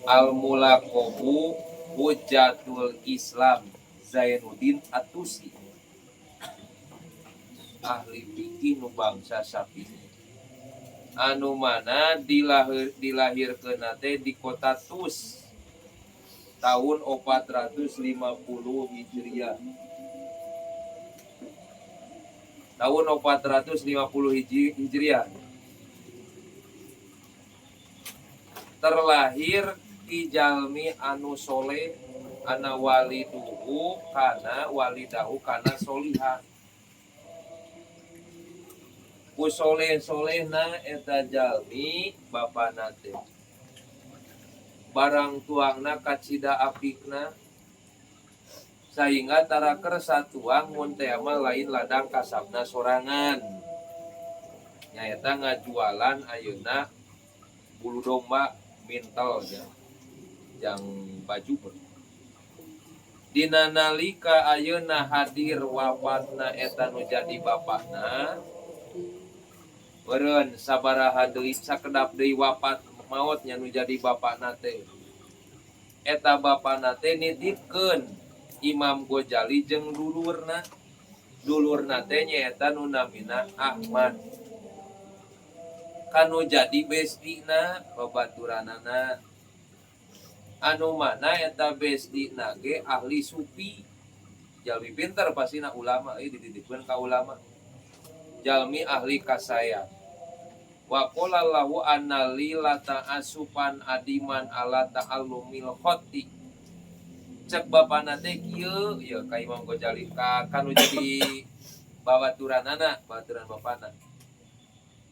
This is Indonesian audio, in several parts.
Al-Mulaqabu Hujatul Islam Zainuddin At-Tusi, ahli fikih nu bangsa Syafi'i, anu mana dilahirkeun teh di kota Tus tahun 450 Hijriah. Tahun 450 Hijriah. Terlahir ti jalmi anu soleh ana walidahu kana solihah. Ku soleh-solehna eta jalmi bapana teh. Barang tuangna kacida apikna sehingga taraker satuang mun teh mah lain ladang kasabna sorangan. Nyaeta ngajualan ayeuna bulu domba mintel ya. Jang baju ber. Dina nalika ayeuna hadir wafatna eta nu jadi bapakna, beureun sabaraha deui sakedap deui wafat maotnya nu jadi bapakna teh. Eta bapakna teh nitipkeun Imam Ghazali jeung dulurna. Dulurna teh nyaeta nu namina Ahmad. Kanu jadi bestina babaturanana. Anu mana eta bestina ge ahli sufi. Jalmi pinter pasina ulama dititipkeun ka ulama. Jalmi ahli kasaya. Wa qala lahu annali la ta'asupan adiman ala ta'allumil khatti. Cek bapana teh kieu ya ka Imam Ghazali ka kanu jadi babaturanana, babaturan bapana.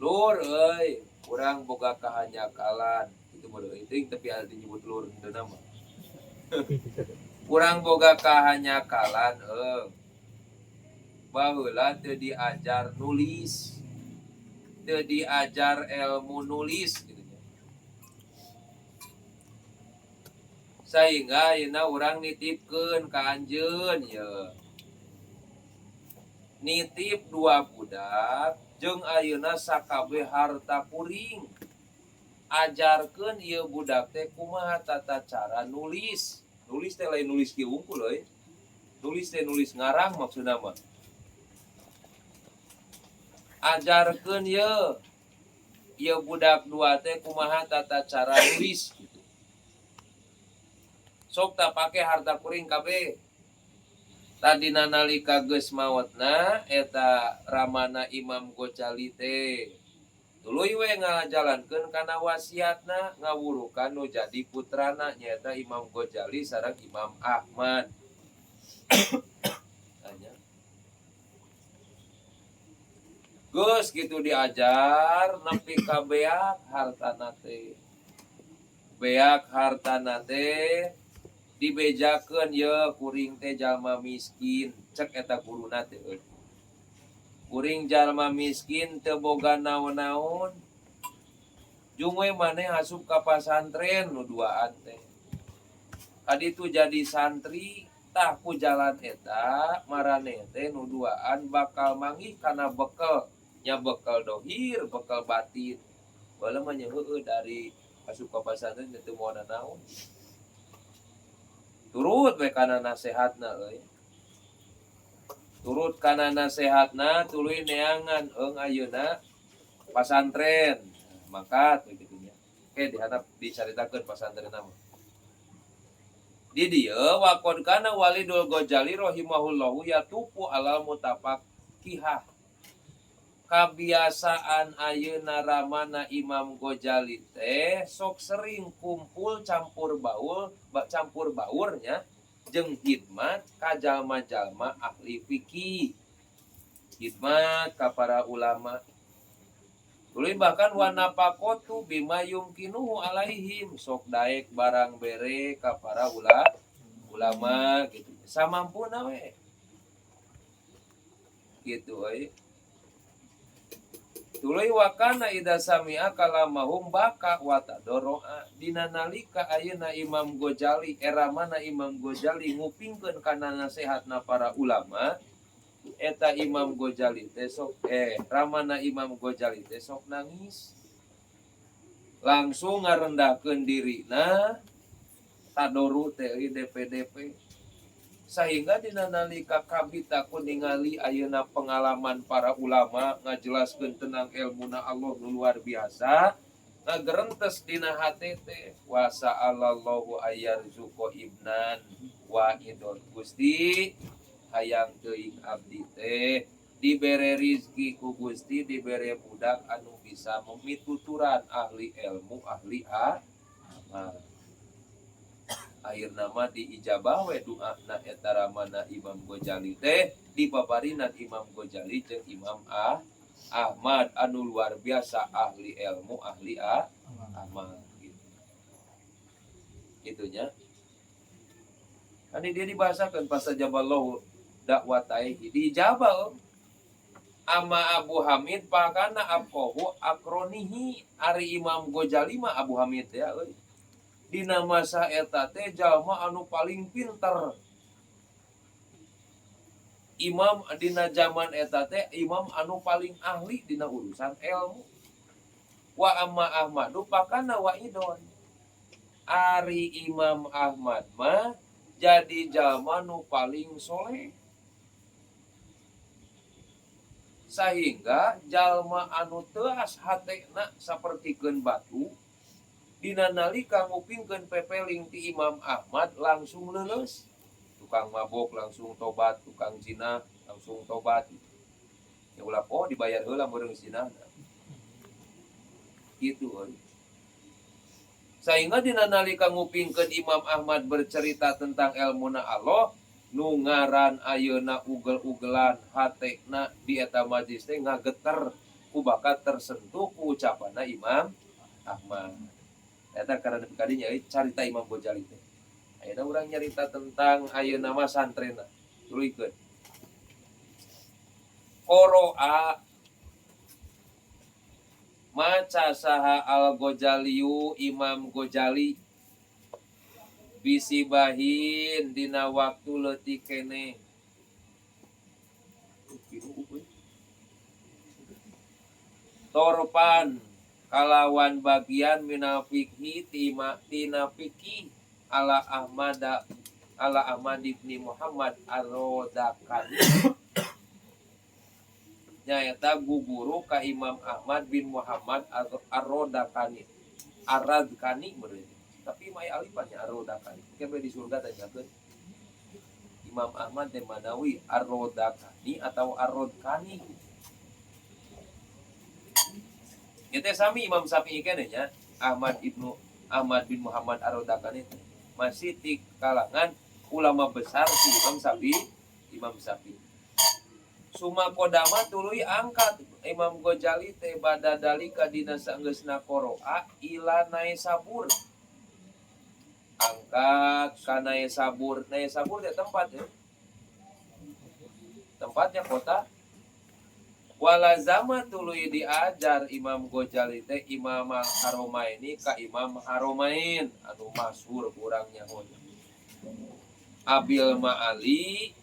Lur euy, urang boga kahanyakalan. Itu bodoh itu tapi ada nyebut lur teu nama. Urang boga kahanyakalan baheula teu diajar nulis. Teu diajar ilmu nulis gitu. Sehingga ayeuna urang nitipkeun ka anjeun ya. Nitip 2 budak jeung ayeuna sakabeh harta kuring. Ajarkeun ieu budak teh kumaha tata cara nulis. Nulis teh lain nulis kieu unggul euy. Nulis teh nulis ngarang maksudna mah. Ajarkeun ieu budak 2 teh kumaha tata cara nulis gitu. Sok tak pake harta kuring kabeh. Tadina nalika geus maotna eta ramana Imam Ghazali teh tuluy we ngajalankeun kana wasiatna ngawurukan nu jadi putrana nyaeta Imam Ghazali sareng Imam Ahmad. Geus gitu diajar nepi ka beak hartana teh. Beak hartana teh dibejakeun ye kuring teh jalma miskin, cek eta guruna teh. Kuring jalma miskin teu boga naon-naon. Jung we maneh asup ka pasantren nu duaan teh. Kaditu jadi santri tah ku jalan eta maraneh teh nu duaan bakal manggih kana bekel, nya bekel dohir, bekel batin. Bala mah nya heueuh dari asup ka pasantren teu moal naon. Turut we kana nasehatna euy. Turut kana nasehatna tuluy neangan ayeuna pasantren. Mangkat begitu nya. Oke dihandap dicaritakeun pasantrenna mah. Di dieu waqad kana Walidul Ghazali rahimahullahu yatufu alal mutafaqihah. Kabiasaan ayeuna ramana Imam Ghazali teh sok sering kumpul campur baurnya jeung khidmat ka jalma-jalma ahli fikih. Khidmat ka para ulama. Tuluy bahkan wa nafaqatu bima yumkinuhu alaihim, sok daek barang bere ka para ulama gitu. Samampuna we. Gitu euy. Tuluy wakana ida sami'a kalamahum baka wa tadoroa. Dina nalika ayeuna Imam Ghazali eramana Imam Ghazali ngupingkeun kana nasihatna para ulama, eta Imam Ghazali teh sok ramana Imam Ghazali teh sok nangis. langsung ngarendahkeun dirina tadoru teh DP sehingga dina nalika kabita ku ningali ayeuna pengalaman para ulama ngajelaskeun tentang ilmuna Allah nu luar biasa ngagerentes dina hati teh wa sa'alallahu ayyarzuqa ibnan wa idon Gusti hayang teuing abdi teh dibere rizki ku Gusti dibere budak anu bisa memituturan ahli ilmu ahli amal akhir nama diijabah we doana eta ramana Imam Ghazali teh dipaparinan Imam Ghazali jeung Imam Ahmad anu luar biasa ahli ilmu ahli amal gitu. Itunya. Kan dia dibahasakeun pasajaballahu dakwataihi dijabah ama Abu Hamid pakana aqahu akronihi ari Imam Ghazali mah Abu Hamid ya euy. Dina masa eta teh jalma anu paling pinter. Imam dina zaman eta teh imam anu paling ahli dina urusan ilmu. Wa amma Ahmadu pakana waidon. Ari Imam Ahmad mah jadi jalma nu paling soleh. Sehingga jalma anu teuas hatena sapertikeun batu dina nalika ngupingkeun pepeling ti Imam Ahmad langsung leuleus. Tukang mabok langsung tobat, tukang zina langsung tobat. Ya ulah dibayar heula meureun zinana. Kitu euy. Sehingga dina nalika ngupingkeun Imam Ahmad bercerita tentang ilmuna Allah, nu ngaran ayeuna ugel-ugelan hatena di eta majlis teh ngageter ku bakat tersentuh ku ucapanna Imam Ahmad. Eta karena kadinya carita Imam Ghazali teh. Ayeuna urang nyarita tentang ayeuna mah santrena. Tuluykeun. Qoro'a maca saha Al-Ghazaliyu Imam Ghazali bisibahin dina waktu leutik keneh. Torpan kalawan bagian minafikhi tina fikih ala Ahmad ibni Muhammad Ar-Rodakani nyaeta guguru ka Imam Ahmad bin Muhammad Ar-Rodakani Ar-Radkani berarti tapi mai alifannya Ar-Rodakani kebe di surga tanyakeun Imam Ahmad de Manawi Ar-Rodakani atau Ar-Rodkani. Kita sami Imam Syafi'i keneh nya Ahmad bin Muhammad Ar-Rodakani masih di kalangan ulama besar si Imam Syafi'i. Suma kodama tuluy angkat Imam Ghazali teh badadalika dina saenggeusna qoro'a ila Naisabur. Angkat ka Naisabur. Naisabur teh tempat ya. Tempatnya kota. Wala zaman tuluy diajar Imam Ghazali teh Imam Al-Haromaini ka Imam Haromain anu masyhur urangnya honya. Abil Ma'ali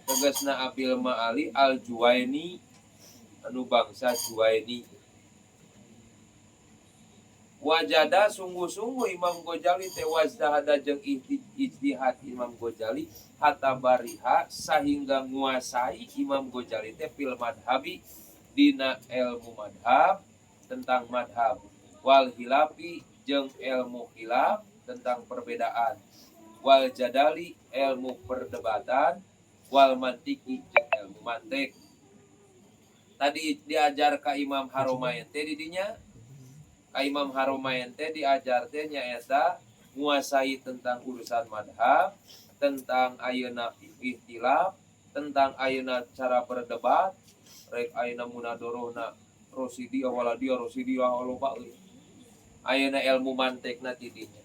tegasna Abil Ma'ali Al-Juwaini anu bangsa Juwaini. Wajada sungguh-sungguh Imam Ghazali teh wajahada jeung ijtihad Imam Ghazali hatta bariha sehingga nguasai Imam Ghazali teh fil madhabi dina ilmu madhab tentang madhab wal hilafi jeung ilmu hilaf tentang perbedaan wal jadali ilmu perdebatan wal mantiki jeung ilmu mantik. Tadi diajar ka Imam Haromain teh didinya ka Imam Haromain teh diajar teh nyaeta nguasai tentang urusan madhab, tentang ayeuna ikhtilaf, tentang ayeuna cara berdebat, rek ayeuna munadorohna Rosidia waladia Rosidia loba euy. Ayeuna ilmu mantikna ti dinya.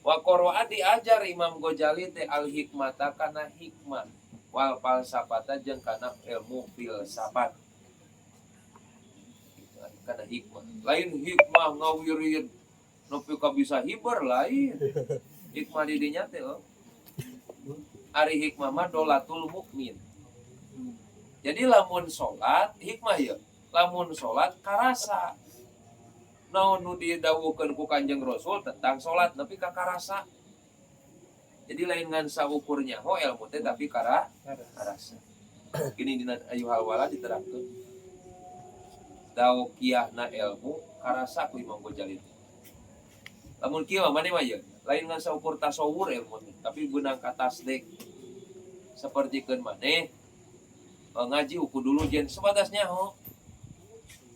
Wa qoro'a diajar Imam Ghazali teh al-hikmata kana hikmah wal falsafata jeung kana ilmu filsafat. Kana hikmah. Lain hikmah ngawirin nepi ka bisa hiber lain. Hikmah di dinya teh ari hikmah mah dolatul mukmin. Jadi lamun salat hikmah ya. Lamun salat karasa. naon nu didawuhkeun ku Kanjeng Rasul tentang salat nepi ka karasa. Jadi lain ngan saukurnya ho ilmu teh tapi karasa. Gini dina ayu halwala diterangkeun. Daokiahna ilmu karasa ku Imam Ghazali. Lamun kieu mah mah ya, lain ngan saukur tasawur ilmu teh, tapi beunang ka tasdik. Sapertikeun maneh ngaji uku dulu jen sebatas nyaho.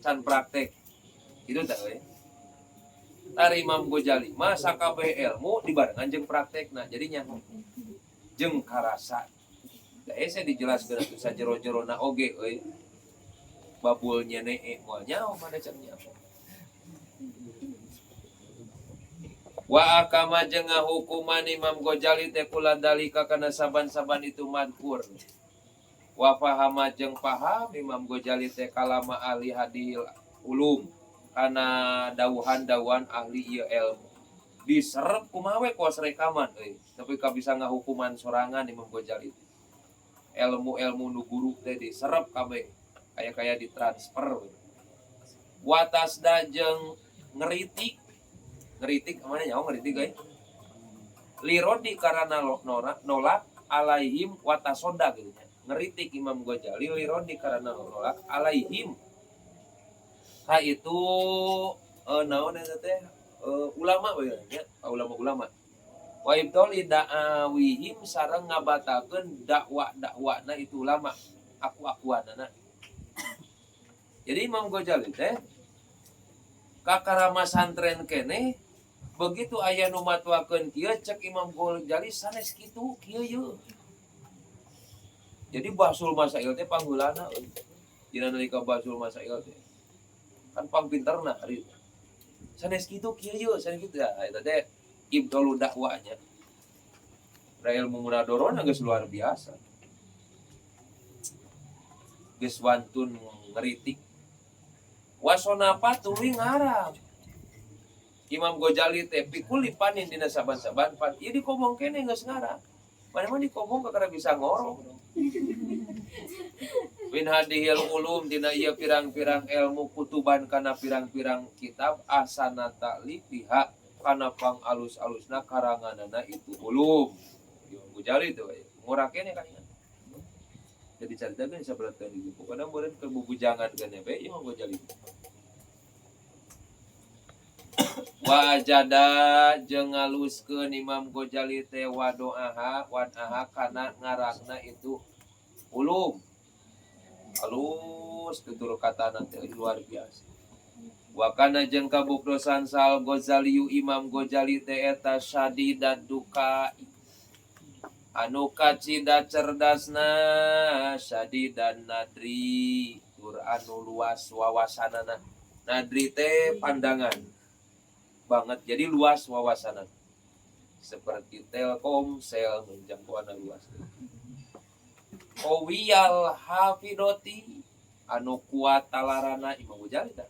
Can praktek. Itu tah we. Tari Imam Ghazali mah sakabeh ilmu dibarengan jeung praktekna. Jadi nyaho. Jeung karasa. Da ese dijelaskeun atuh sajero-jerona oge euy. Babul nyenee moal nyaho mana can nyaho. Wa akama jeung ngahukuman Imam Ghazali teh kula dalika kana saban-saban itu madkur. Wa fahama jeung paham Imam Ghazali teh kalama ahli hadil ulum kana dawuhan-dawuhan ahli ieu ilmu. Diserep kumaha we kuas rekaman euy. Tapi ka bisa ngahukuman sorangan Imam Ghazali. Ilmu-ilmu nu guru teh diserep kabeh. Kaya ditransfer. Wa tasda jeung ngeritik mana nyaho ngeritik guys. Lirodi karana nolak alaihim watasoda gitu nya. Ngeritik Imam Ghazali lirodi karana nolak alaihim. Ha itu naon eta teh ulama we nya, ulama-ulama. Wa ibtali da'awihim sareng ngabatakeun dakwah-dakwahna itu ulama, aku-akuanana. Jadi Imam Ghazali teh kakarama santren kene begitu aya nu matwakeun kieu cek Imam Ghazali sanes kitu kieu yeuh. Jadi Basul Masail teh panggulana euy. Dina nalika Basul Masail teh kan pangpinterna ari. Sanes kitu kieu yeuh, sanes kitu. Eta teh ibdalu dakwahnya. Da ilmu munadorona geus luar biasa. Geus wantun ngeritik. Wasonapa tuluy ngarang. Imam Ghazali teh pikul dipanin dina saban-saban pan ieu dikomong keneh geus ngarang. Mana dikomong kakara bisa ngorong. Min hadihil ulum dina ieu pirang-pirang ilmu kutuban kana pirang-pirang kitab asana ta'li pihak kana pang alus-alusna karanganana itu ulum. Imam Ghazali teh ngurang keneh kan. Jadi caritakeun saberatkeun di buku. Kadang meureun ke bubujangan keneh bae Imam Ghazali. Wajada jeung ngaluskeun Imam Ghazali teh wadaha kana ngarangna itu ulum. Alus tutur katana teh luar biasa. Wa kana jeung kabukdosan sal Ghazali Imam Ghazali teh eta syadidad duka. Anu kacida cerdasna syadidan nadri tur anu luas wawasanana. Nadri teh pandangan banget, jadi luas wawasanan. Seperti Telkomsel menjangkauan luas. Owiyal hafidoti anu kuat talarana Imam Ghazali tah.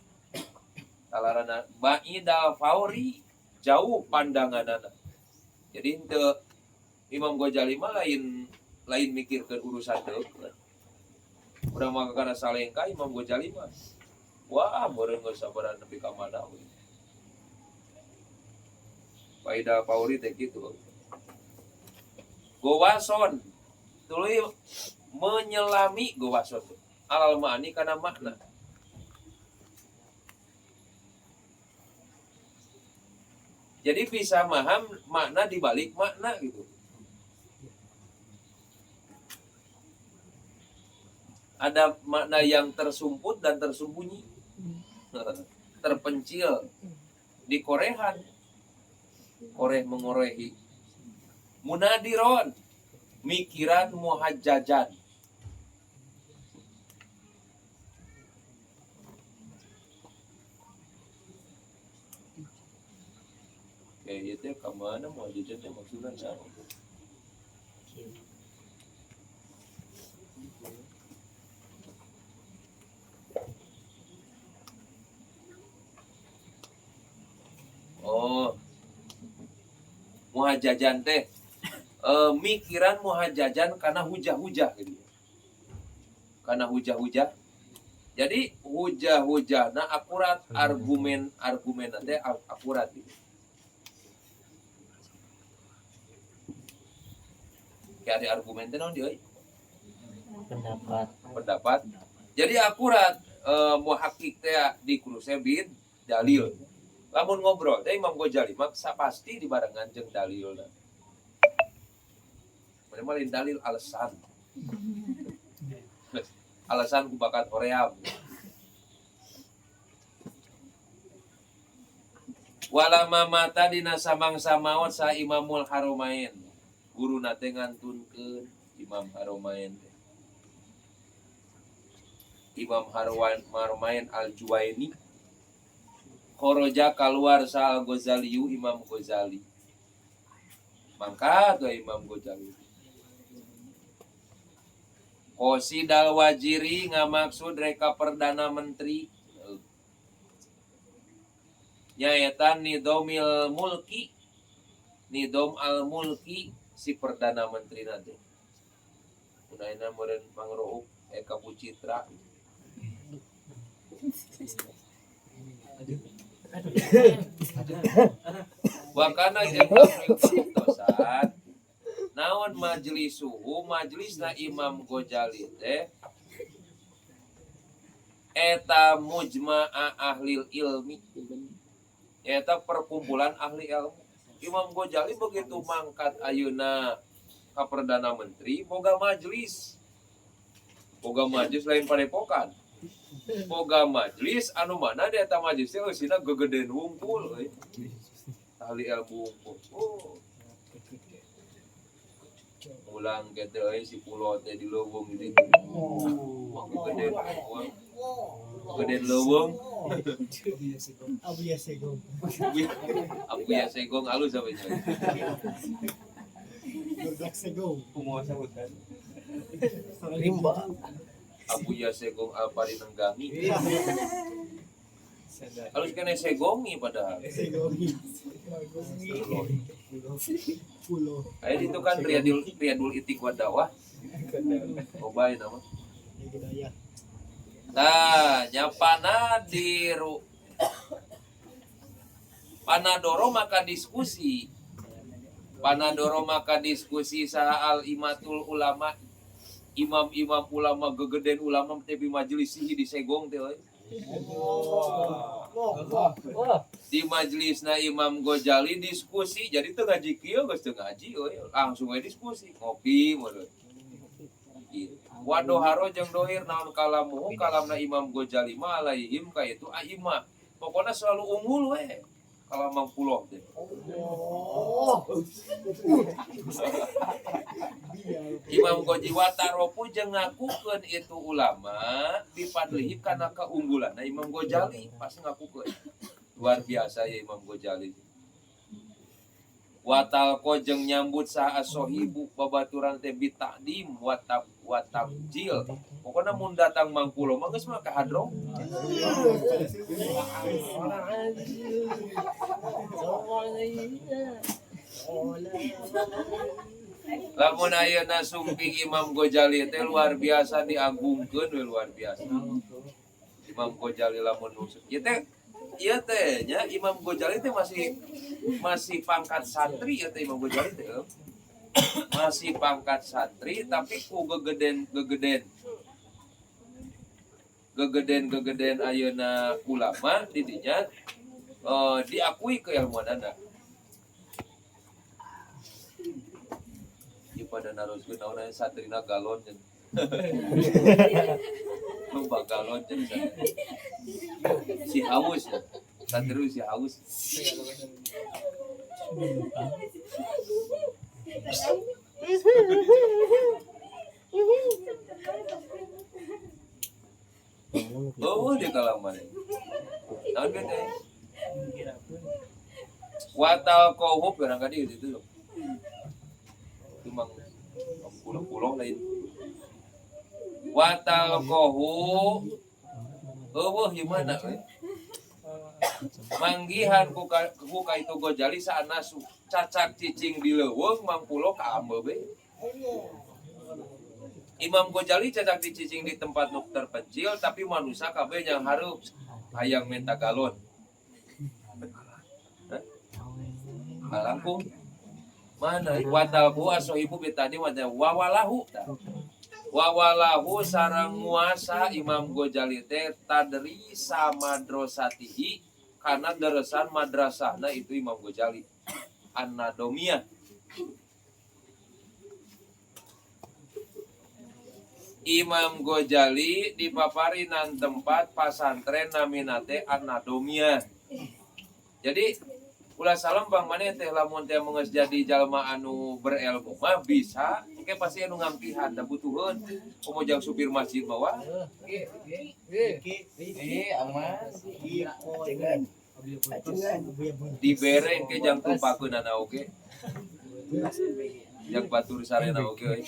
Talarana ba'idal fauri jauh pandanganana. Jadi henteu Imam Ghazali mah lain mikirkeun urusan deuk. Urang mah kana salengka Imam Ghazali mah. Wah, meureun geus sabaran nepi ka mana we. Faida Pauri teh kitu. Gowason tuluy menyelami gowason. Alal ma'ani kana makna. Jadi bisa paham makna dibalik makna gitu. Ada makna yang tersumput dan tersembunyi. Terpencil. Dikorehan. Koreh mengorehi. Munadiron. Mikiran muhajjajan. Kayak gitu kemana muhajjajan maksudnya apa? Oh, muhajajan teh mikiran muhajajan karena hujah-hujah gitu. Karena hujah-hujah Jadi hujah-hujahna akurat, argumen teh akurat gitu. Kayak ada argumen teh naon deui? Pendapat. Jadi akurat muhakkik teh di kurusnya bin dalil. Lamun ngobrol teh Imam Ghazali maksa pasti dibarengan jeung dalilna. Mana lain dalil alasan. Alasan ku bakat hoream. Walama mata dina samangsa maot sa Imamul Haromain. Guru nate ngantunkeun Imam Haromain. Imam Haromain Al-Juwaini. Khoroja keluar sa Al-Ghazali Imam Ghazali. Mangkat tuh Imam Ghazali. Qasidal Wajiri ngamaksud reka Perdana Menteri. Nyaetan Nidomil Mulki. Nidom al-Mulki si Perdana Menteri nanti. Unaina meureun pangroop Eka Pucitra. Wakana jeung tosan naon majlisuhu majlisna Imam Ghazali teh eta mujma'a ahlil ilmi eta perkumpulan ahli ilmu. Imam Ghazali begitu mangkat ayeuna ka Perdana Menteri boga majlis lain padepokan. Boga majlis anu mana di eta majlis teh eusina gegedeun wungkul euy. Ahli ilmu wungkul. Oh. Ulang kete euy si pulo teh di leuweung di ditu. Gedeun wungkul. Gedeun leuweung. Abuya Segong alus apa nya? Berdak Segong. Kumaha sabutan? Rimba. Abuya Segong Alpari Nenggangi. Halus kena segongi padahal. Segongi. Ayo itu kan Riyadul Itik Wadawah. Obay nama. Nah, nyapana diru. Panadoro maka diskusi sa al-imatul ulama. Imam-imam ulama gegeden ulama tapi majelis sih di Segong teh euy. Di majelisna Imam Ghazali diskusi jadi teu ngaji kieu geus teu ngaji euy langsung we diskusi ngopi meureun. Wa doharo jeung dohir naon kalamna Imam Ghazali mah alaihim ka itu aimah. Pokona selalu unggul we kalamang puloh teh. Imam Ghazali wataropu jeung ngakukeun itu ulama dipadlihi kana keunggulanna Imam Ghazali pas ngakukeun. Luar biasa ya Imam Ghazali. Watalqo jeung nyambut saha sohibu babaturan teh bitaqdim watabjil. Pokona mun datang mangkulo mah geus mah kahadrong. Lamun ayeuna sumping Imam Ghazali teh luar biasa diagungkeun we luar biasa. Imam Ghazali lamun nusuk ieu teh nya Imam Ghazali teh masih pangkat santri ya teh Imam Ghazali teh. Masih pangkat santri tapi ku gegeden ayeuna ulama di dinya diakui keilmuanana. Pada naroskeun naon satrina galon jeung loba galon jeung si haus ya satri si haus oh di kalaman naon bete watal kohub barangkali itu mang pulau-pulau lain watal kohu gimana manggihan ku itu Ghazali saana cacak cicing di leuweung mang pulau ka ambe be Imam Ghazali cedak dicicing di tempat nu terpencil tapi manusia kabeh yang hareup hayang minta galon. Langkung mana watalbu asohibu bitadi wawalahu sarang muasa Imam Ghazali teh tadri samadrosatihi karena deresan madrasahna itu Imam Ghazali An-Nadomiyah. Imam Ghazali dipaparinan tempat pasantren naminate An-Nadomiyah. Jadi ulah salam bang mana teh lamun teh mengeus jadi jalma anu berilmu mah bisa engke pasti anu ngampihan da butuheun pemojang supir masjid bawa aman dibere engke jang tumpakeun ana oge jang batur sarena oge euy.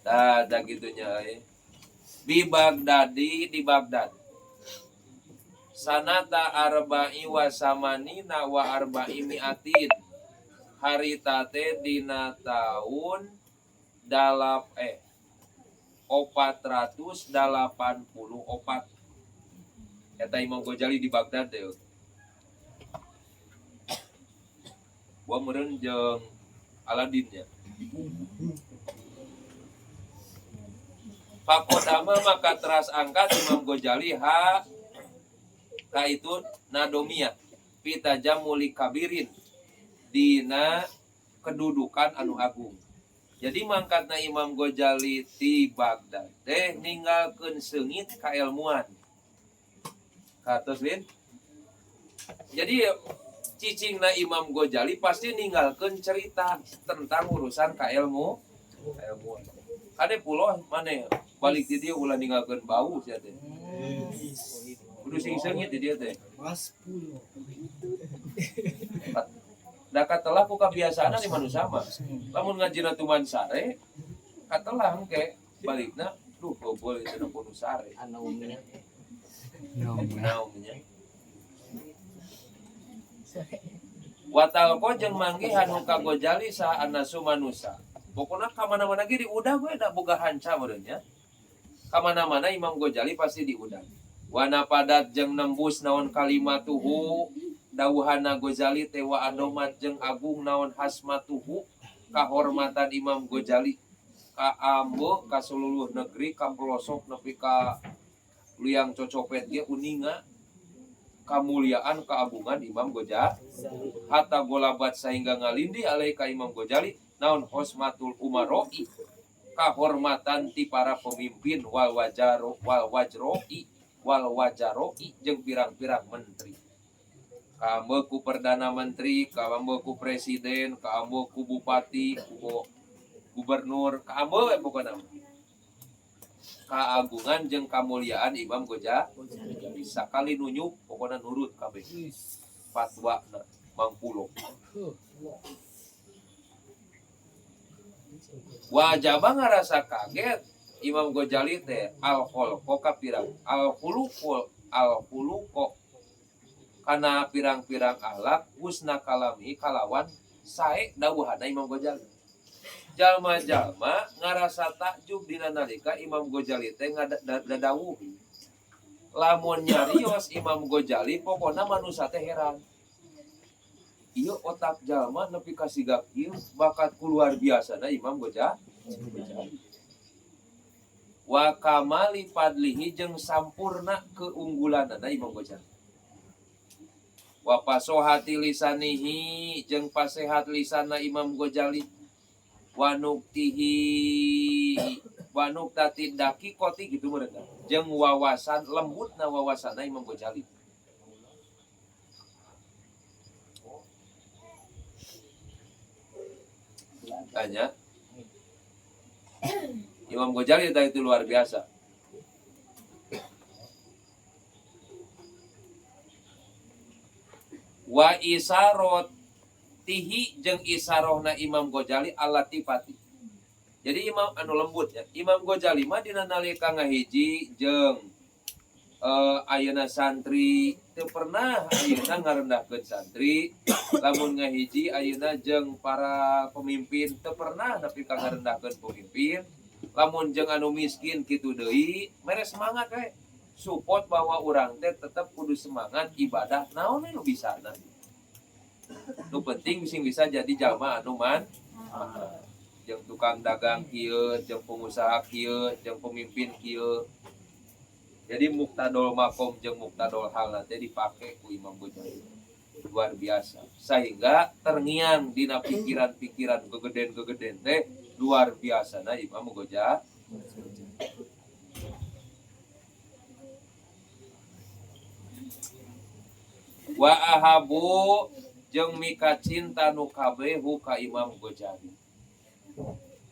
Da gitunya euy. Di Baghdad sanata arba'i wa samanina wa arba'i mi'atin harita teh dina taun 484 eta Imam Ghazali di Baghdad teh. Gua meureun jeung Aladin nya. Pakodama maka teras angkat Imam Ghazali ka itu Nadomiyah pita jamuli kabirin dina kedudukan anu agung. Jadi mangkatna Imam Ghazali ti Baghdad teh ninggalkeun seungit kailmuan. Katos Lin. Jadi cicingna Imam Ghazali pasti ninggalkeun cerita tentang urusan kailmuan. Ade pulau mana balik di dia ulah ninggalkeun bau sia teh. Kudu sing seungit di dia teh. Mas pulau. Da katelah ku kabiasaana di manusia mah. Lamun ngajina tuman sare, katelah engke balikna duh bobol itu nu kudu sare. Naumnya. Watalko jeung manggihan ka Ghazali sa anasu manusa. Pokoknya kamana-mana ge diudah gue da boga hanca meureun nya. Kamana-mana Imam Ghazali pasti diudah. Wana padat jeung nembus naon kalimatuhu dawuhana Ghazali teh wa adomat jeung agung naon hasmatuhu kahormatan Imam Ghazali ka ambo ka seluruh negeri ka pelosok nepi ka liang cocopet ge uninga kamuliaan keagungan Imam Ghazali hatta golabat sehingga ngalindi alai ka Imam Ghazali naon hosmatul umaroi kahormatan ti para pemimpin wal wajroi jeung pirang-pirang menteri kaambeuk ku perdana menteri kaambeuk ku presiden kaambeuk ku bupati ku gubernur kaambeuk we pokona kaagungan jeung kamuliaan Imam Ghazali sakali nunyuk pokona nurut kabeh fatwana mangpulo. Wajaba ngarasa kaget Imam Ghazali teh al-khulqo ka pirang al-khuluqo kana pirang-pirang akhlak husna kalami kalawan sae dawuhana Imam Ghazali. Jalma-jalma ngarasa takjub dina nalika Imam Ghazali teh ngadadawuh. Lamun nyarios Imam Ghazali pokona manusia teh heran. Ieu otak jalma nepi ka sigap ieu bakat luar biasa na Imam Ghazali. Wa kamali fadlihi jeung sampurna keunggulanana Imam Ghazali. Wa pasohati lisanihi jeung pasehat lisanna Imam Ghazali. Wa nuktati dakikoti gitu mereka. Jeung wawasan lembutna wawasanna Imam Ghazali. Tanya Imam Ghazali itu luar biasa. Wa isarotihi jeung isarohna Imam Ghazali al-latifati. Jadi Imam anu lembut ya. Imam Ghazali mah dina nalika ngahiji jeung ayeuna santri teu pernah ayeuna ngarendahkeun santri, lamun ngahiji ayeuna jeung para pemimpin teu pernah nepi ka ngarendahkeun pemimpin, lamun jeung anu miskin kitu deui mere semangat we support bahwa urang teh tetep kudu semangat ibadah naon we nu bisana. Nu penting bisa jadi jalma anu jeung tukang dagang kieu, jeung pengusaha kieu, jeung pemimpin kieu. Jadi muktadol makom jeung muktadol hal nanti dipake ku Imam Ghazali. Luar biasa. Sehingga terngiang dina pikiran-pikiran gegeden-gegeden teh luar biasa na Imam Ghazali. Wa ahabu jeung mika cinta nu kabeh ka Imam Ghazali.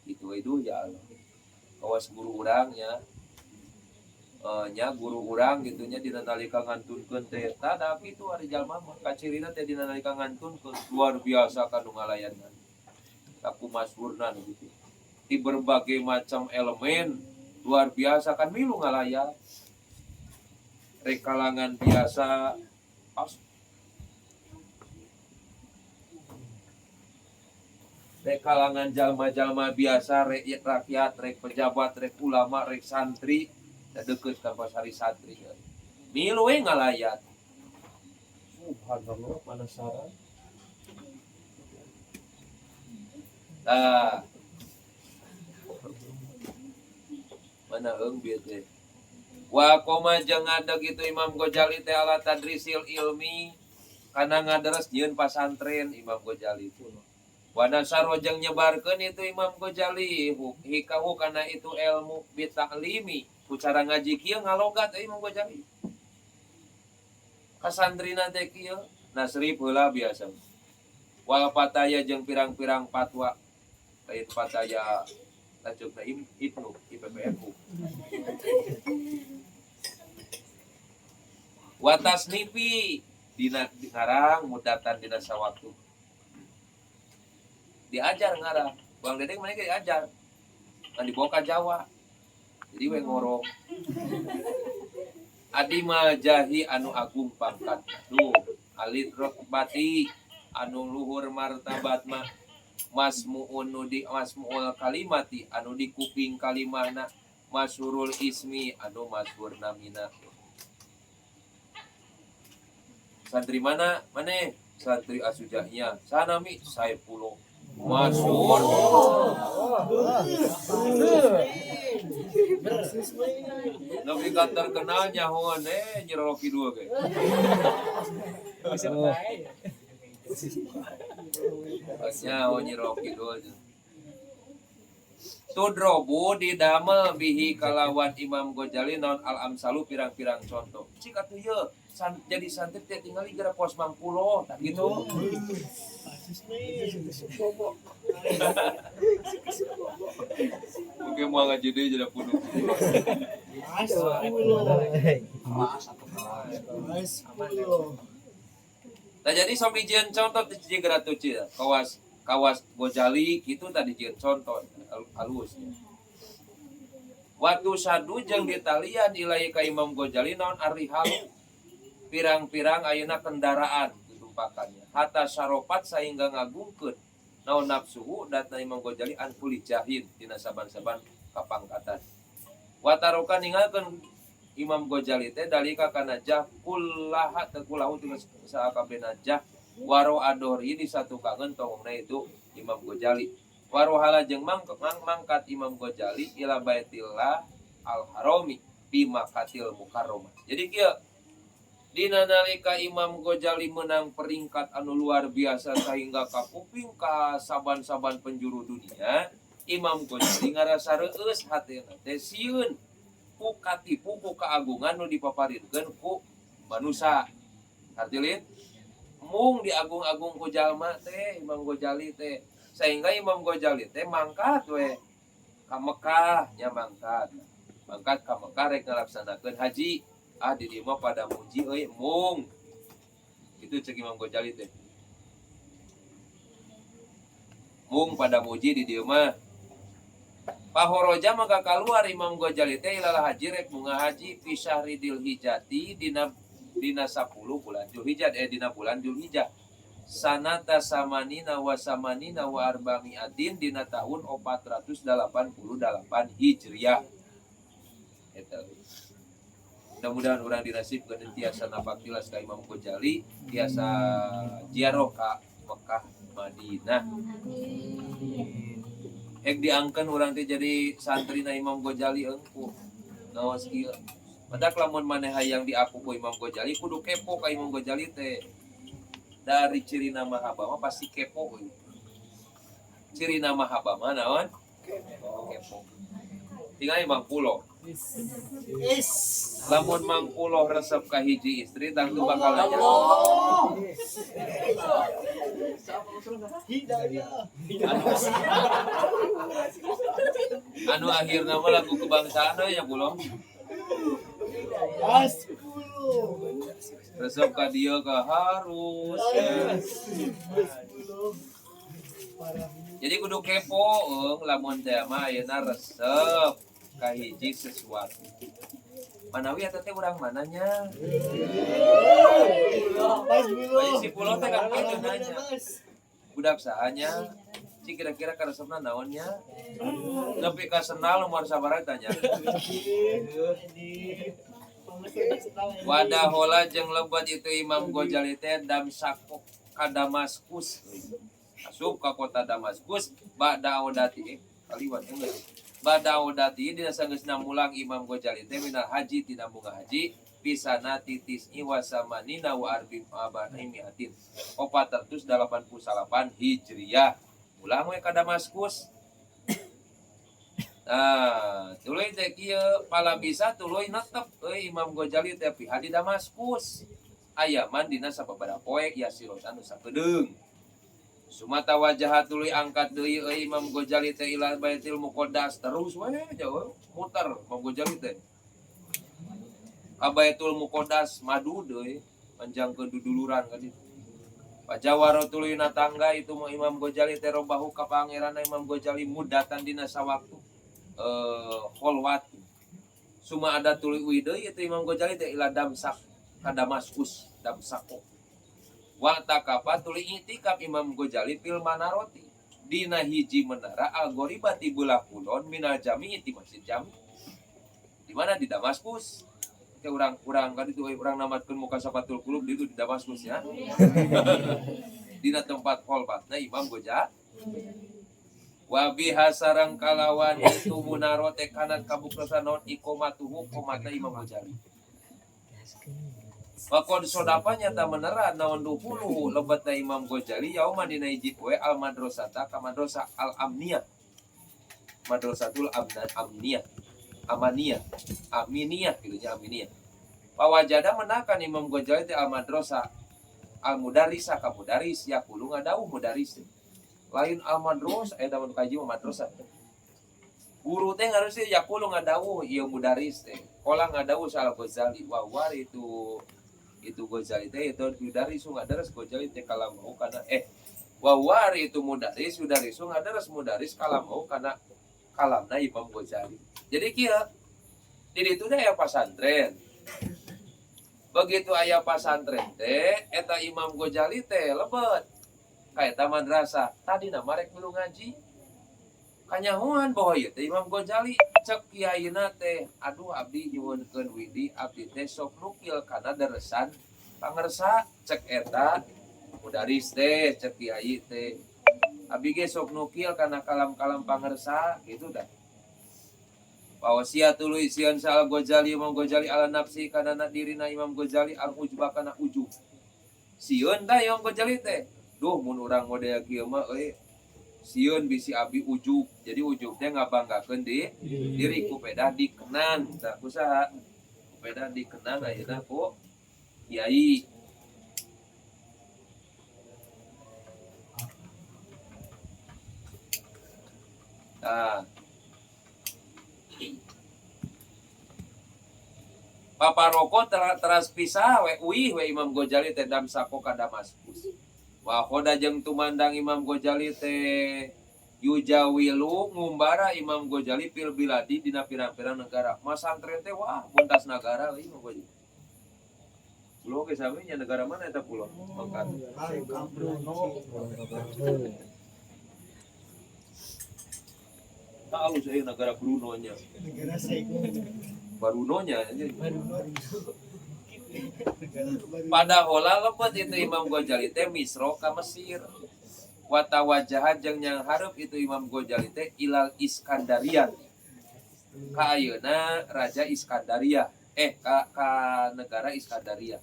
Itu ya Allah. Kawas guru urangnya nya guru urang gitunya dina nalika ngantunkeun teh tah kitu ari jalma mah kacirina teh dina nalika ngantunkeun luar biasa kanu ngalayanan saku masyhurna gitu di berbagai macam elemen luar biasa kan milu ngalayan rek kalangan biasa rek kalangan jalma-jalma biasa rek rakyat rek pejabat rek ulama rek santri deket ka pasari santri milu we ngalayat subhanallah penasaran mana bieu teh wa koma jeung ngadeg itu Imam Ghazali teh ala tadrisil ilmi kana ngaderes nyieun pasantren Imam Ghazali itu wa nasaro jeung nyebarkeun itu Imam Ghazali hikahu kana itu ilmu bitaklimi ku cara ngaji kieu ngalogat Imam Ghazali. Kasantrina teh kieu nasrif heula biasa. Wal pataya jeung pirang-pirang fatwa. Lain pataya tajukna Ibnu IPPNU. Wa tasnifi dina ngarang mudatan dina sawaktu. Diajar ngarang. Bang Dedeng mana diajar. Ngan dibawa ka Jawa. Jadi we ngorong adi majahi anu agung pangkat tuh alit rokbati anu luhur martabat mah masmuun nu di masmuul kalimati anu di kuping kalimahna masyhurul ismi anu masyhur namina santri mana santri asujahnya sanami Saifullah masyhur Nabi kan terkenal nyahoan nyeroki dua ge. Nyaho nyeroki dua. Tudrobu didamel bihi kalawan Imam Ghazali naon al-amsalu pirang-pirang contoh. Cik atuh yeuh jadi santri teh tinggal gara pos 50 tak gitu. Mungkin mau ngaji deui jadi punuh. Nah jadi sok dijieun contoh teh gara tuh kawas Ghazali kitu tadi dijieun contoh halus. Waktu sadu jeung ditalian ilahi ka Imam Ghazali naon arihalu pirang-pirang ayeuna kendaraan ditumpakannya hatta saropat sehingga ngagungkeun naon nafsuhu datna Imam Ghazali an kulli jahin dina saban-saban kapangkatan wa taroka ninggalkeun Imam Ghazali teh dalika kana jah kullaha teh kullahu tugas sakabehna jah waro adori di satu kangen tongongna itu Imam Ghazali waro hala jeung mangkat Imam Ghazali ila baitillah al-harami bi makatil mukarramah jadi kieu dina nalika Imam Ghazali menang peringkat anu luar biasa sehingga ka kuping ka saban-saban penjuru dunia Imam Ghazali ngarasa reueus hatena teh sieun ku katipu ku kaagungan nu dipaparinkeun ku manusia artilin mung diagung-agung ku jalma teh Imam Ghazali teh sehingga Imam Ghazali teh mangkat we ka Mekah nya mangkat ka Mekah rek ngalaksanakeun haji di dieu mah pada muji euy mung itu cek Imam Ghazali teh mung pada muji di dieu mah Pahoroja maka keluar Imam Ghazali teh ilal haji rek bunga haji fi syahri Dzulhijjati dina 10 bulan Dzulhijjah dina bulan Dzulhijjah sanata samanina wa arba'miatin dina tahun 488 Hijriah. Eta. Mudah-mudahan orang dinasibkeun tiasa napaktilas ka Imam Ghazali, tiasa ziarah ka Mekah Madinah. Ek diangkeun urang teh jadi santrina Imam Ghazali engku. Naos kieu. Madak lamun maneh hayang diaku ku Imam Ghazali kudu kepo ka Imam Ghazali teh. Dari ciri nama haba mah pasti kepo we. Ciri nama haba mah naon? Kepo. Tinggal Mang Pulo. Lamun Mang Pulo resep ka hiji istri tangtu bakal nanya. Anu akhirna mah lagu kebangsaan we nya Pulo. Resep ka dieu ka harus. Jadi kudu kepo lamun teh mah ayeuna resep ka hiji sesuatu. Manawi eta teh urang mananya? Bae si Pulo teh kan kitu nanya. Budak sahanya? Ci kira-kira karesepna naonnya? Nepi ka senal nomor sabaraha tanya. Wadah hola jeung lebat itu Imam Ghazali teh Damsako ka Damaskus. Asup ka kota Damaskus ba'da audati kaliwat enggak. Ba'da audati dina sanggeusna mulang Imam Ghazali teh minal haji tina bunga haji pisana titis iwasamanina wa arbin abanaimiatin 488 Hijriah. Mulang we ka Damaskus. Nah, tuluy teh kieu pala bisa tuluy netep euy Imam Ghazali teh piha di Damaskus. Ayaman dina sababaraha poe yasirosan nu sakedeung. Sumata wajah tuluy angkat deui euy Imam Ghazali teh ila Baitul Muqaddas terus we jauh muter Imam Ghazali teh. Ka Baitul Muqaddas madu deui panjangkeun duduluran ka ditu. Pajawaro tuluy na tangga itu Imam Ghazali teh robahu ka pangeranna Imam Ghazali mudatan dina sawaktu. Kholwat suma ada tuluy deui itu Imam Ghazali teh ila Damsak ka Damaskus Damsako wa takafa tuluy itikaf Imam Ghazali fil manaroti dina hiji menara al-gharibati belah kulon minal jami ti masjid jami di mana di Damaskus teh urang kan itu urang namatkeun muka safatul qulub di Damaskus ya. Dina tempat kholwatna Imam Ghazali wabiha sareng kalawan itu munarote kanan kabuktosan naon iqomatuhu qomata Imam Ghazali. Wakon sodapanya ta meneran naon 20 lebetna Imam Ghazali yauma dina hiji poe al madrasata ka madrasah al amniyah. Madrasatul amniyah. Aminiyah kilunya aminiyah. Pawajada menakan Imam Ghazali teh al madrasah al mudarrisah ka mudarris ya kudu ngadawuh mudarris. Lain al-madros eta mun kaji mah madrasah. Guru teh harusnya yaqulu ngadawuh ieu mudaris teh. Qala ngadawuh Syekh Al-Ghazali wa war itu Ghazali teh itu mudaris ngadares Ghazali teh kalamau kana wa war itu mudaris ngadares mudaris kalamau kana kalamna Imam Ghazali. Jadi kieu di ditu teh aya pasantren. Begitu aya pasantren teh eta Imam Ghazali teh lebet kayak madrasah tadi nama rek milu ngaji kanyahoan bahwa ieu teh Imam Ghazali cek kiyaina teh aduh abdi nyuwunkeun widi abdi teh sok nukil kana daresan pangersa cek eta mudaris teh cek kiai teh abdi ge sok nukil kana kalam-kalam pangersa gitu dah pawasia tuluy sieun Syekh Ghazali Imam Ghazali ala nafsi kana dirina Imam Ghazali al ujba kana ujub sieun da Imam Ghazali teh duh mun urang model kieu mah sieun bisi abi ujub. Jadi ujub teh ngabanggakeun diri ku pedah dikenan. Tah kusaha? Ku pedah dikenan ayeuna ku kiai. Tah. Paparoko teras pisah we Imam Ghazali teh Damsako ka Damaskus. Wa khoda jeung tumandang Imam Ghazali teh yujawilu ngumbara Imam Ghazali fil biladi dina pirang-pirang negara. Masantren teh wah buntas negara euy Imam Ghazali. Pulau ge sami nya negara mana eta pulau? Mangkat. Tahu saya negara Bruno nya. Negara Seko. Bruno nya. Pada hola lepet itu Imam Ghazali teh misro ka Mesir. Watawajaha jeung yang hareup itu Imam Ghazali teh ilal Iskandariyah. Ka ayeuna Raja Iskandaria. Ka negara Iskandaria.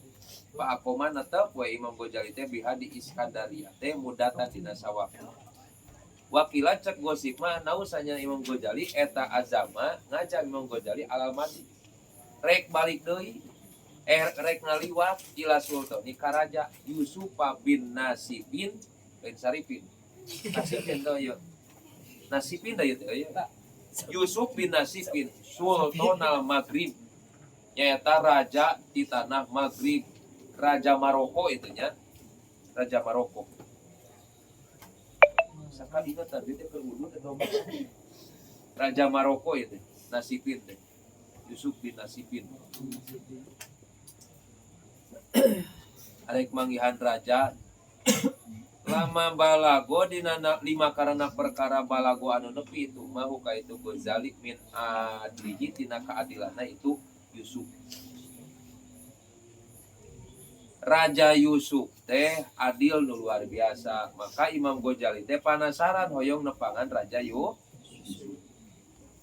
Pak Akoma netep we Imam Ghazali teh biha di Iskandaria teh mudatan dina sawaktu. Wakila cek gosip mah nausanya Imam Ghazali eta azama ngajak Imam Ghazali alal mati. Rek balik deui. Rek ngaliwat ila sultani karaja Yusuf bin Nasibin bin Sarifin. Nasibin teh ieu. Nasibin teh ieu. Yusuf bin Nasibin Sultan al-Maghrib. Nyaeta raja di tanah Maghrib. Raja Maroko itunya. Raja Maroko. Sakali ingat tadi teh keur wudhu atau Raja Maroko itu. Nasibin teh. Yusuf bin Nasibin. Arek manggihan raja lama balago dina 5 karena perkara balago anu nepi itu mahu ka itu Ghazali min adlihi tina keadilanna itu Yusuf. Raja Yusuf teh adil nu luar biasa, maka Imam Ghazali teh panasaran hoyong nepangan Raja Yusuf.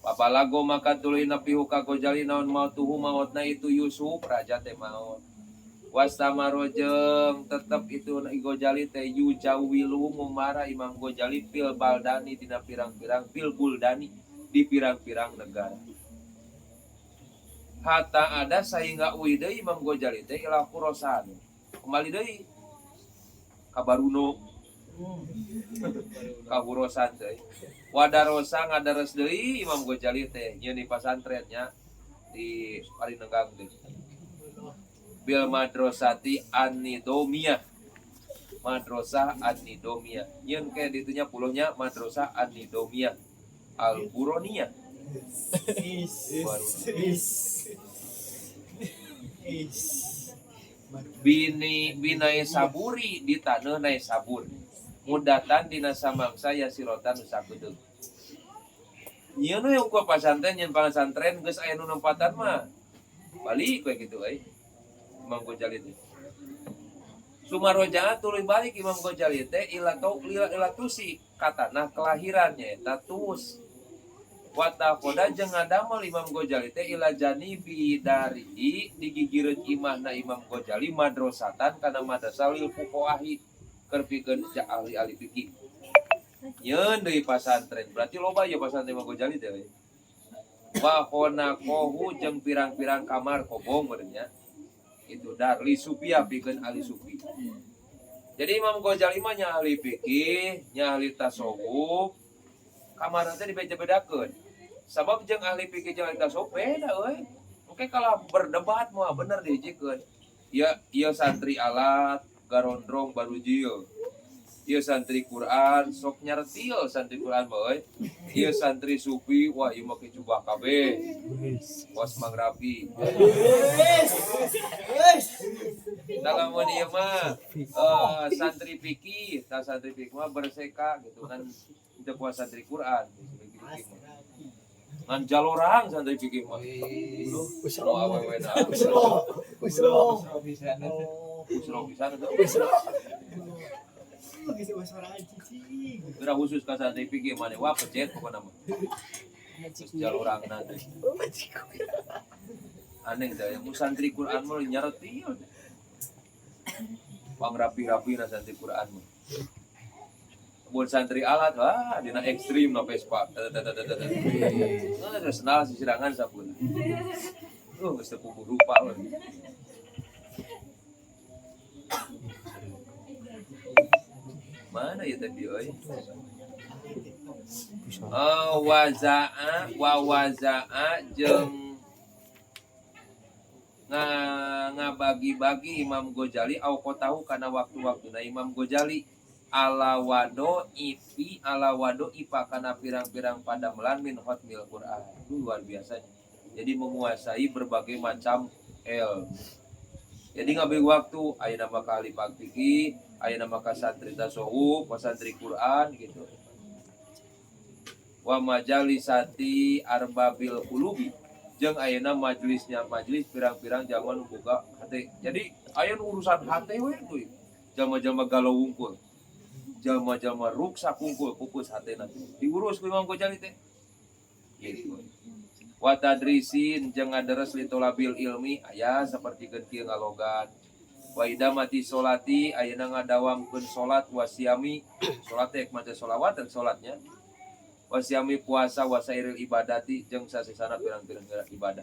Papalago maka tuluy nepi ka Ghazali naon mautuhu mautna itu Yusuf, raja teh maut. Wastamaro jeung tetep itu Ghazali teh yujawilu ngumara Imam Ghazali fil baldani dina pirang-pirang fil buldani di pirang-pirang negara. Hatta ada sehingga uwi deui Imam Ghazali teh ila Khurasan. Kembali deui ka Baruno. Ka Khurasan teh. Wadarosa ngadares deui Imam Ghazali teh nyeun di pasantrennya di Parinenggang teh. Bil madrasati An-Nidomiyah. Madrasah An-Nidomiyah. Nyeun ke ditunya pulaunya Madrasah An-Nidomiyah Al-Buroniyah. Binai saburi di taneuh nai sabur. Mudatan dina samangsa ya sirotan nu sakedeuk. Ieu nu ku pasantren nyen pasantren geus aya nu nempatan mah. Balik we kitu euy. Imam Ghazali teh. Sumaroja tuluy balik Imam Ghazali teh ila tusi katana kelahirannya eta Tus. Watakoda jeung ngadamel Imam Ghazali teh ila janibi dari digigireun imahna Imam Ghazali madrasatan kana madrasah lil fuqahahi keur pikeun ahli-ahli fikih. Nyeun deui pasantren, berarti loba ya pasantren Imam Ghazali teh. Wa khonakohu jeung pirang-pirang kamar kobong benernya. Itu darli supia pikeun ahli sufi. Jadi Imam Ghazali mah nya ahli fikih, nya ahli tasawuf. Kamar teh dibeda-bedakeun. Sabab jeung ahli fikih jeung ahli tasawuf beda euy. Oke kalau berdebat mah bener dihijikeun. Ieu santri alat, garondrong baru jieu. Ieu santri Quran sok nyartil santri Quran mah euy. Ieu santri sufi wah ieu make jubah kabeh. Bos Mang Rapi. Dalam dia mah santri fikih, santri fikih mah berseka gitu kan. Itu puasa santri Quran ngan jalurang santri fikih mah usro awewena usro bisa udah khusus ka santri fikih mah wah pecet pokona mah jalurang nanti aneh dah yang santri Quran mah nyartil Bang rapi-rapi na santri Quran mah buat santri alat wah dina ekstrim na Vespa terus senal sisirangan sabun geus teu puguh rupa we mana ya tadi euy wazaa jeung ngabagi-bagi Imam Ghazali au tahu kana waktu-waktuna Imam Ghazali alawado ipakana pirang-pirang padamelan min hotmil Quran. Itu luar biasa. Jadi menguasai berbagai macam ilmu. Jadi ngambil waktu, aya nama kali pagi, aya nama ka santri tasawuf, santri Quran gitu. Wa majalisati arbabil qulubi. Jeung ayeuna majelis pirang-pirang zaman boga hate. Jadi aya urusan hate we tuh. Jalma-jalma galau wungkul. Jalma-jalma ruksa kungkul pupus hatena. Diurus ku Imam Ghazali teh. Gitu. Wa tadrisin jeung ngaderes li tolabil ilmi aya saperti kieu ngalogan. Wa idamati sholati ayeuna ngadawamkeun salat wasiami salat teh maca sholawat dan salatnya. Wasiami puasa wasairil ibadati jeung sasesana pirang-pirang ibadah.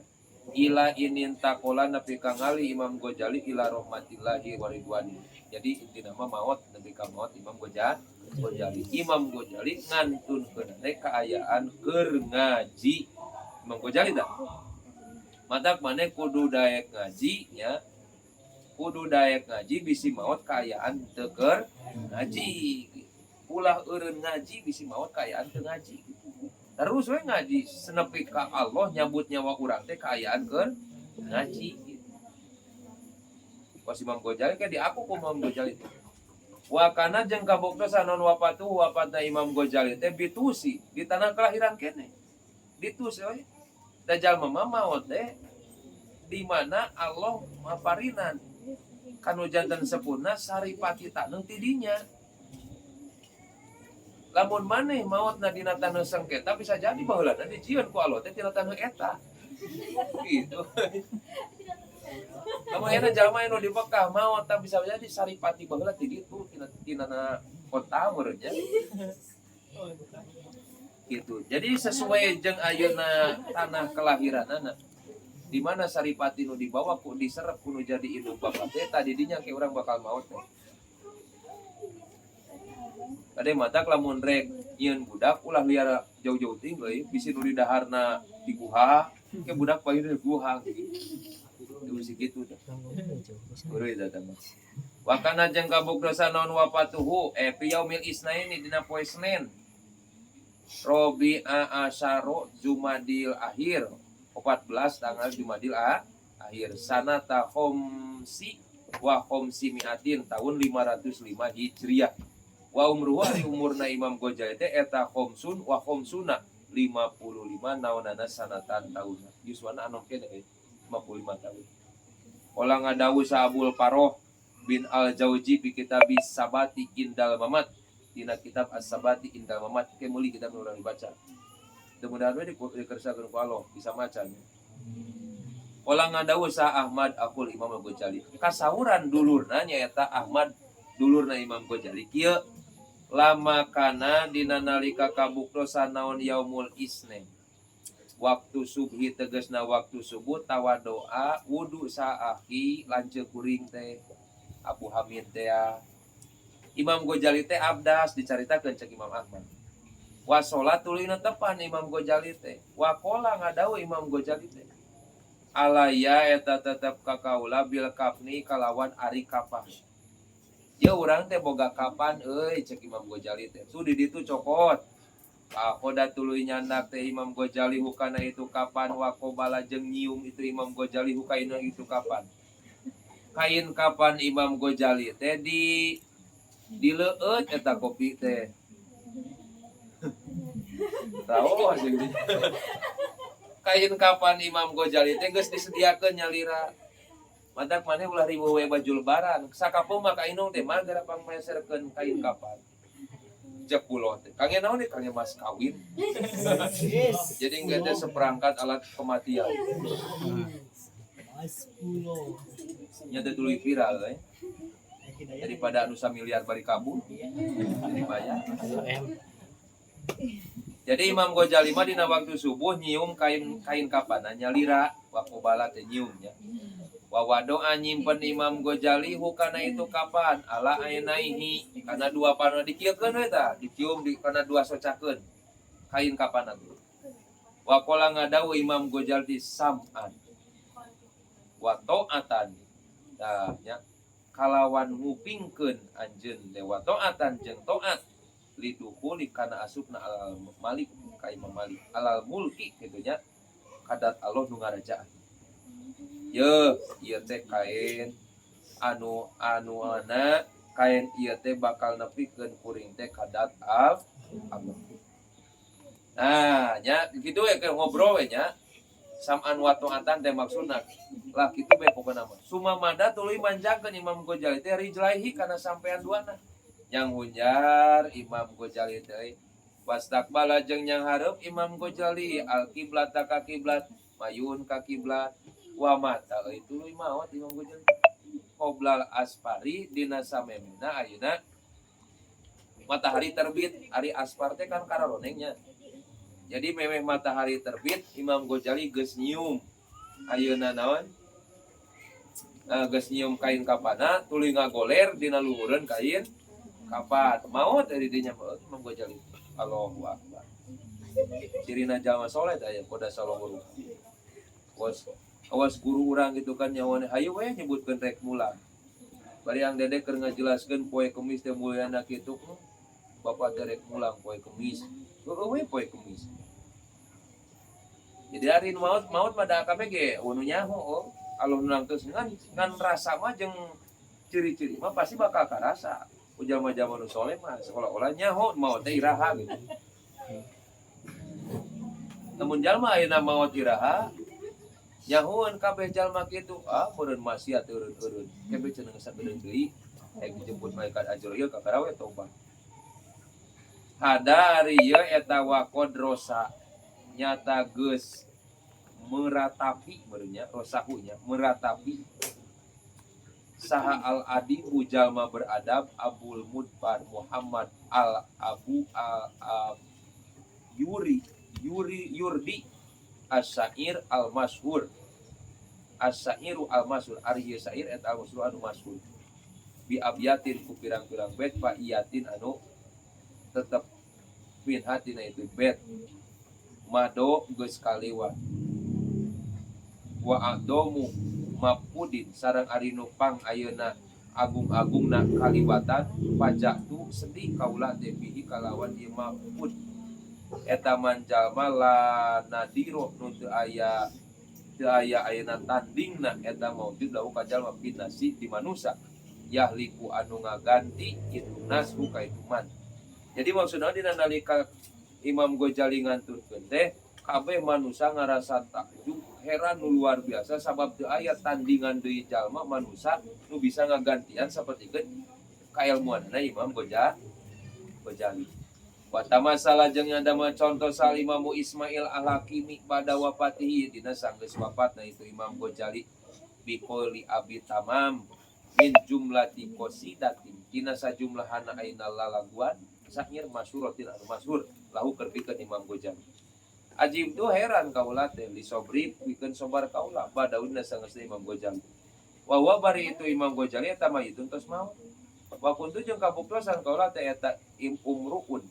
Ila inin takola nepi ka ngali Imam Ghazali ila rahmatillahi wa ridwani. Jadi intina mah maot nepi ka maot Imam Ghazali. Imam Ghazali ngantunkeun kaayaan keur ngaji. Imam Ghazali dah. Matak maneh kudu daek ngaji nya. Kudu daek ngaji bisi maot kaayaan teu keur ngaji. Ulah eureun ngaji bisi maot kaayaan teu ngaji. Terus we ngaji senepi ka Allah nyambut nyawa urang teh kaayaan keur ngaji. Pas Imam Ghazali ke di aku ku Imam Ghazali. Wa kana jeung kabuktos sanon wafatna Imam Ghazali teh bitusi di tanah kelahiran kene. Ditus we. Da jalma mah maot teh di mana Allah maparinan. Kanu janten sepuna saripati taneuh ti dinya. Lamun maneh maotna dina taneuh sengketa bisa jadi baheulana dijieun ku Allah teh tina taneuh eta. Gitu. Lamun eta jalma anu di Mekah maot tah bisa jadi saripati baheula ti ditu tina kota meureun nya. Gitu. Jadi sesuai jeung ayeuna tanah kelahiranana. Di mana saripati nu dibawa ku diserep kudu jadi indung bapak teh tadi dinya ke urang bakal maot teh. Kade matak lamun rek nyieun budak ulah liar jauh-jauh ting euy bisi nu di daharna di guha ke budak payu di guha gitu. Itu kitu teh. Ureuy eta mah. Wa kana jeung kabuktosan naon wafatuhu fi yaumil isnaini dina poe Senin. Robi'a asyara Jumadil akhir 14 tanggal Jumadil akhir sanata khomsi wa khomsi mi'atin tahun 505 Hijriah. Wa umruhu ari umurna Imam Ghazali teh eta khomsun wa khomsuna 55 naonana sanatan tahun. Yuswana anom kene 55 tahun. Ola ngadawu sa Abul Faroh bin Al-Jauzi fi kitab Sabati Indal Mamat. Dina kitab As-Sabati Indal Mamat ke meuli kita urang dibaca. Mudah-mudahan we dikersakeun ku Allah bisa maca. Ola ngadawu sa Ahmad akul Imam Ghazali. Kasauran dulurna nyaeta Ahmad dulurna Imam Ghazali kieu lama kana dina nalika kabuktosan naon yaumul isnin waktu subhi tegasna waktu subuh tawadoa wudu saahi lanceuk kuring teh Abu Hamid teh Imam Ghazali teh abdas dicaritakeun cek Imam Ahmad wa salat tulina tepan Imam Ghazali teh wa qala ngadawu Imam Ghazali teh alaya eta tetep kakaula bil kafni kalawan ari kapah. Ya urang teh boga kapan euy cek Imam Ghazali teh. Sudi ditu cokot. Khoda tuluy nyandak teh Imam Ghazali hukana itu kapan wa qobala jeung nyium itu Imam Ghazali hukaina itu kapan. Kain kapan Imam Ghazali teh dileueut eta kopi teh. Tahu jeung kain kapan Imam Ghazali teh geus disediakeun nyalira. Madak maneh ulah ribu we baju lebaran. Sakapeung mah kainung teh mah gara pangmeserkeun kain kapan. Cek kula teh. Kange naon teh kange mas kawin. Jadi engke teh seperangkat alat kematian. Mas kulo. Nya teh tuluy viral we. Daripada anu 1 miliar bari kabur. Dibayar. Jadi Imam Ghazali mah dina waktu subuh nyium kain kapan nyalira waqobala teh nyiumnya. Wa wadoa nyimpen Imam Ghazali hukana itu kapan ala ainaihi kana dua panah dikieukeun we tah dicium di kana dua socakeun kain kapan atuh wa qala ngadawu Imam Ghazali sam'an wa ta'atan tah nya kalawan ngupingkeun anjeun lewat taatan jeung taat lidukhuli kana asupna alal malik ka Imam Malik alal mulki kitu nya kadat Allah nu ngarajaan. Ieu teh kain ana kain ieu teh bakal nepikeun kuring teh kadat Allah. Nah, nya kitu we ngobrol we nya. Sam'an wa ta'atan teh maksudna. Lah kitu bae pokona mah. Sumamada tuluy manjangkeun Imam Ghazali teh rijlaihi kana sampean duana. Yang hunjar Imam Ghazali teh wastaqbala jeung yang hareup Imam Ghazali al kiblat ka kiblat mayun ka kiblat wa mata euy tuluy maot Imam Ghazali. Qoblal asfari dina samemena ayeuna matahari terbit ari asfar teh kan kararonengnya. Jadi memeh matahari terbit Imam Ghazali geus nyium ayeuna naon geus nyium kain kapana tuluy ngagoler dina luhureun kain kapat maot dari dinya Imam Ghazali. Allahu akbar. Cirina jalma soleh aya koda salawur. Awas guru urang gitu kan nyawane hayu we nyebutkeun rek mulang. Bari yang dedek keur ngajelaskeun poe Kemis teh mulyana kitu. Bapak teh rek mulang poe Kemis. Eueuh poe Kemis. Jadi hari maut mada KBG anu nyaho alun nangteus ngan rasa mah jeung ciri-ciri mah pasti bakal karasa. Ujama-jama nu soleh mah sekolah-olah nyaho maut teh iraha gitu. Namun jalma ayeuna maut iraha nyahoan kabeh jalma kitu meureun maksiat eureun-eureun. Kebe cenah sabeudeuh deui dijemput malaikat ajal ieu ka karawe tobat. Hada ari ieu eta waqod rosa nyata geus meratapi barunya rosahunya meratapi saha al adibu jalma beradab Abul Mudbar Muhammad al Abu Yurdi as-syair al-masyhur as-syairu al-masyhur ari syair eta al-masyhur anu masyhur bi abyatin ku pirang-pirang bait fa iyatin anu tetep pin hatina itu bait mado geus kaliwat wa adomu mapudin sareng ari nupang ayeuna agung-agungna kaliwatan pajak tu sedih kaula teh bihi kalawan ieu mapud eta manjalma la nadiro nu teu aya ayeuna tandingna eta maujud lahu kajalma binasi di manusia yahliku anu ngaganti itu nasbu ka itu man. Jadi maksudna dina nalika Imam Ghazali nganturkeun teh kabeh manusia ngarasa takjub heran nu luar biasa sabab teu aya tandingan deui jalma manusia nu bisa ngagantian sapertikeun kailmuanna Imam Ghazali. Wata masalah jeung nyanda mah contoh sal Imam Ismail Al-Hakimi pada wafatihi dina sanggeus wafatna itu Imam Ghazali biqouli abi tamam min jumlati qasidatin dina sajumlahana ainal lalaguan syair masyhuratin anu masyhur lahu kerbikeun Imam Ghazali. Ajib tu heran kaula teh li sobri pikeun sobar kaula badauna sanggeus Imam Ghazali. Wa bari itu Imam Ghazali eta mah itu tos mau. Wa kuntu jeung kabuktosan kaula teh eta umruun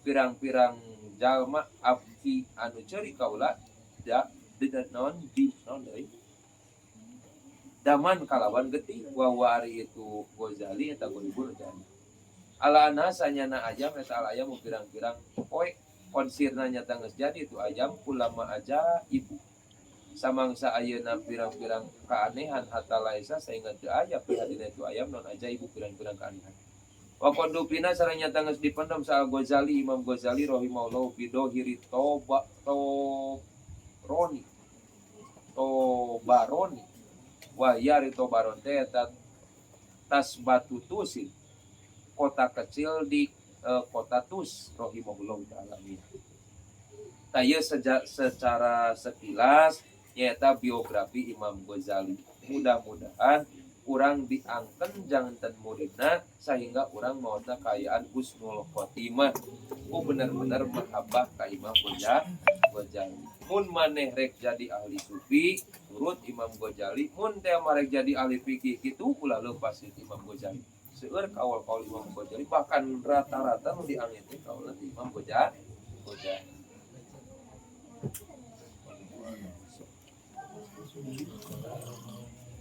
pirang-pirang jalma abdi anu ceuri kaula da non deui. Daman kalawan getih wa ari itu Ghazali eta guribur jana. Ala nasanyana ayam eta al ayam pirang-pirang poe konsirna nyata geus jadi itu ayam ulama aja ibu samangsa ayeuna pirang-pirang keanehan hatta laisa sehingga teu aya pihadina itu ayam non aja ibu pirang-pirang keanehan wa qondupina sareng nyata geus dipendam sa Ghazali Imam Ghazali rahimahullah bidohiri tobaroni wa yari tobaron teh eta tasbatu tusin kota kecil di kota Tus rahimahullah taala. Taya secara sekilas nyata biografi Imam Ghazali. Mudah-mudahan urang diangken janten muridna sehingga urang maota kayaan husnul khotimah. Ku bener-bener mahabbah ka Imam Ghazali. Mun maneh rek jadi ahli sufi turut Imam Ghazali, mun teh marek jadi ahli fikih kitu ulah leupas Imam Ghazali. Seueur kaul Imam Ghazali bahkan rata-rata nu diangeuteun kaul Imam Ghazali.